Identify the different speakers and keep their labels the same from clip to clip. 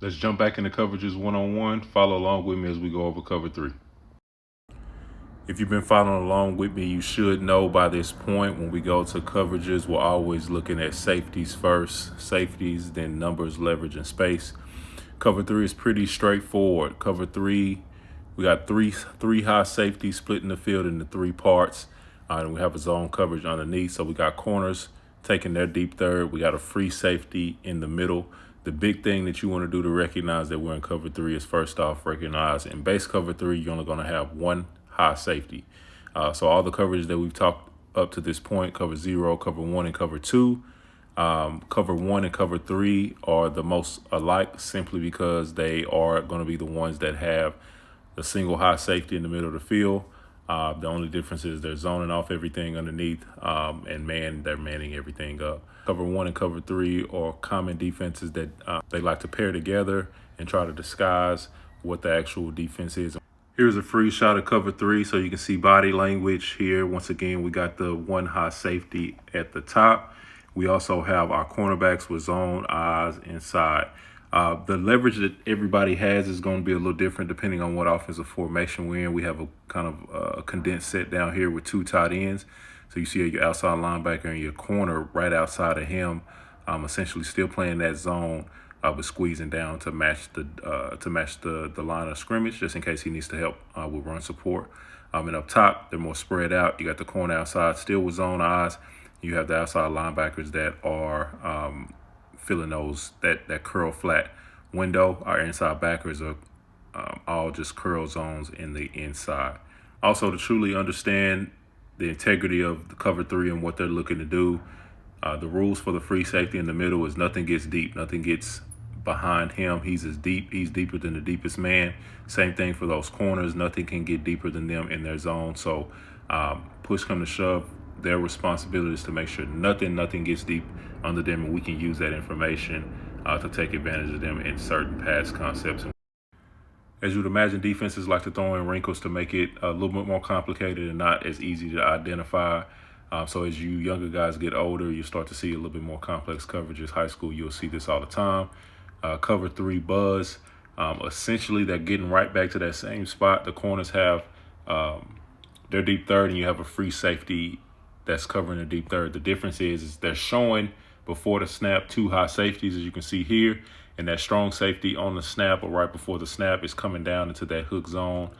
Speaker 1: Let's jump back into coverages one-on-one. Follow along with me as we go over cover three. If you've been following along with me, you should know by this point when we go to coverages, we're always looking at safeties first. Safeties, then numbers, leverage, and space. Cover three is pretty straightforward. Cover three, we got three high safeties splitting the field into three parts. And we have a zone coverage underneath. So we got corners taking their deep third. We got a free safety in the middle. The big thing that you want to do to recognize that we're in cover three is first off, recognize in base cover three, you're only going to have one high safety. So all the coverage that we've talked up to this point, cover 0, cover 1, and cover 2, cover 1 and cover 3 are the most alike simply because they are going to be the ones that have the single high safety in the middle of the field. The only difference is they're zoning off everything underneath and they're manning everything up. Cover 1 and cover 3 are common defenses that they like to pair together and try to disguise what the actual defense is. Here's a free shot of cover 3 so you can see body language here. Once again, we got the one high safety at the top. We also have our cornerbacks with zone, eyes, inside. The leverage that everybody has is going to be a little different depending on what offensive formation we're in. We have a kind of a condensed set down here with 2 tight ends. So you see your outside linebacker and your corner right outside of him, essentially still playing that zone, but squeezing down to match the line of scrimmage, just in case he needs to help with run support. And up top, they're more spread out. You got the corner outside still with zone eyes. You have the outside linebackers that are filling that curl flat window. Our inside backers are all just curl zones in the inside. Also, to truly understand the integrity of the cover 3 and what they're looking to do, the rules for the free safety in the middle is nothing gets deep, nothing gets behind him. He's deeper than the deepest man. Same thing for those corners. Nothing can get deeper than them in their zone. So push come to shove, their responsibility is to make sure nothing gets deep under them, and we can use that information to take advantage of them in certain pass concepts. As you'd imagine, defenses like to throw in wrinkles to make it a little bit more complicated and not as easy to identify. So as you younger guys get older, you start to see a little bit more complex coverages. High school, you'll see this all the time. Cover 3 buzz. Essentially, they're getting right back to that same spot. The corners have their deep third, and you have a free safety that's covering the deep third. The difference is they're showing before the snap 2 high safeties, as you can see here, and that strong safety on the snap or right before the snap is coming down into that hook zone,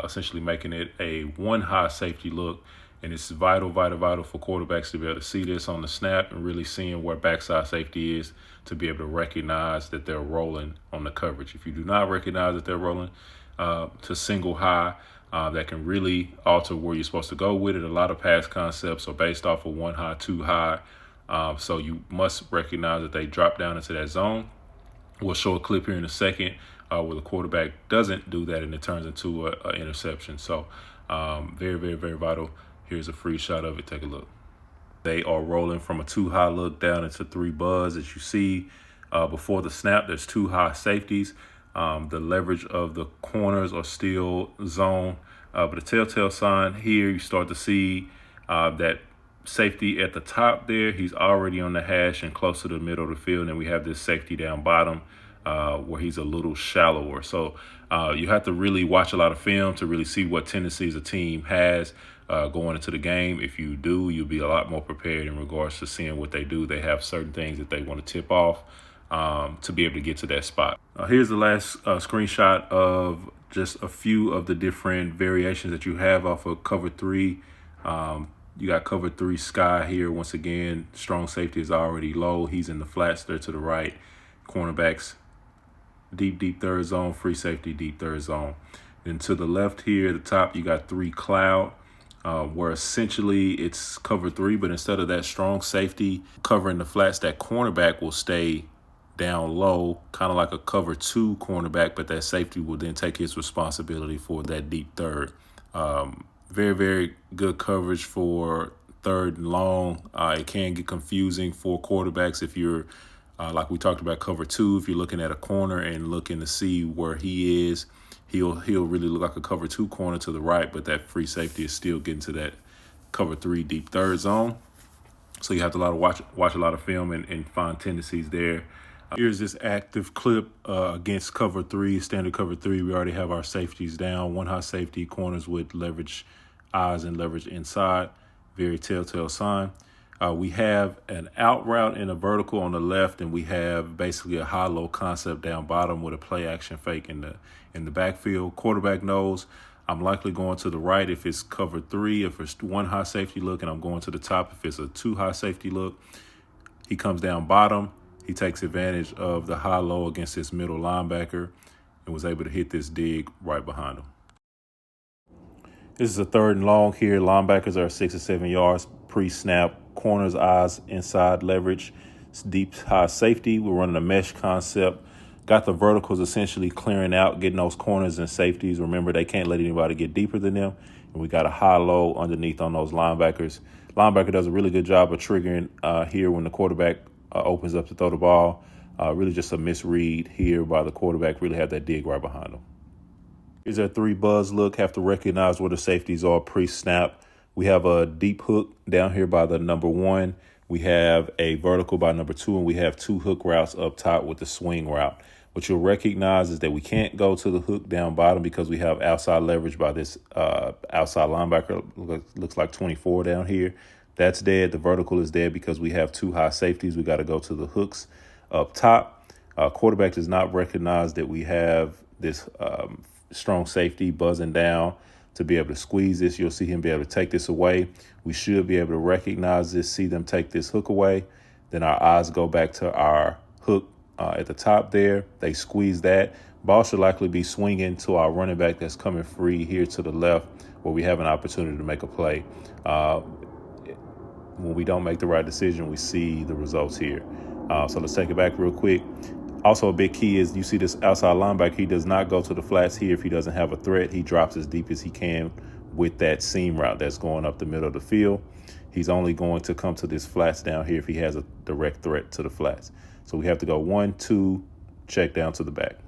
Speaker 1: essentially making it a 1 high safety look. And it's vital for quarterbacks to be able to see this on the snap and really seeing where backside safety is to be able to recognize that they're rolling on the coverage. If you do not recognize that they're rolling to single high, that can really alter where you're supposed to go with it. A lot of pass concepts are based off of 1 high, 2 high. So you must recognize that they drop down into that zone. We'll show a clip here in a second where the quarterback doesn't do that and it turns into an interception. So very, very, very vital. Here's a free shot of it. Take a look. They are rolling from a 2 high look down into 3 buzz. As you see before the snap, there's 2 high safeties. The leverage of the corners are still zone. But the telltale sign here, you start to see that safety at the top there. He's already on the hash and close to the middle of the field. And we have this safety down bottom where he's a little shallower. So you have to really watch a lot of film to really see what tendencies a team has going into the game. If you do, you'll be a lot more prepared in regards to seeing what they do. They have certain things that they want to tip off to be able to get to that spot. Here's the last screenshot of just a few of the different variations that you have off of cover 3. You got cover 3 sky here. Once again, strong safety is already low. He's in the flats there to the right. Cornerbacks, deep third zone. Free safety, deep third zone. Then to the left here at the top, you got 3 cloud, where essentially it's cover 3, but instead of that strong safety covering the flats, that cornerback will stay down low, kind of like a cover 2 cornerback, but that safety will then take his responsibility for that deep third. Very, very good coverage for third and long. It can get confusing for quarterbacks if you're, like we talked about cover 2, if you're looking at a corner and looking to see where he is, he'll really look like a cover 2 corner to the right, but that free safety is still getting to that cover 3 deep third zone. So you have to watch a lot of film and find tendencies there. Here's this active clip against cover three, standard cover three. We already have our safeties down. One high safety, corners with leverage eyes and leverage inside. Very telltale sign. We have an out route and a vertical on the left, and we have basically a high-low concept down bottom with a play action fake in the backfield. Quarterback knows I'm likely going to the right if it's cover three, if it's one high safety look, and I'm going to the top if it's a two high safety look. He comes down bottom. He takes advantage of the high-low against this middle linebacker and was able to hit this dig right behind him. This is a 3rd and long here. Linebackers are 6 or 7 yards pre-snap. Corners, eyes, inside leverage. It's deep high safety. We're running a mesh concept. Got the verticals essentially clearing out, getting those corners and safeties. Remember, they can't let anybody get deeper than them. And we got a high-low underneath on those linebackers. Linebacker does a really good job of triggering here when the quarterback opens up to throw the ball. Really just a misread here by the quarterback. Really had that dig right behind him. Here's our 3 buzz look. Have to recognize where the safeties are pre-snap. We have a deep hook down here by the number 1. We have a vertical by number 2, and we have 2 hook routes up top with the swing route. What you'll recognize is that we can't go to the hook down bottom because we have outside leverage by this outside linebacker. Looks like 24 down here. That's dead. The vertical is dead because we have 2 high safeties. We got to go to the hooks up top. Quarterback does not recognize that we have this strong safety buzzing down to be able to squeeze this. You'll see him be able to take this away. We should be able to recognize this, see them take this hook away. Then our eyes go back to our hook at the top there. They squeeze that. Ball should likely be swinging to our running back that's coming free here to the left where we have an opportunity to make a play. When we don't make the right decision, we see the results here. So let's take it back real quick. Also, a big key is you see this outside linebacker. He does not go to the flats here if he doesn't have a threat. He drops as deep as he can with that seam route that's going up the middle of the field. He's only going to come to this flats down here if he has a direct threat to the flats. So we have to go 1, 2, check down to the back.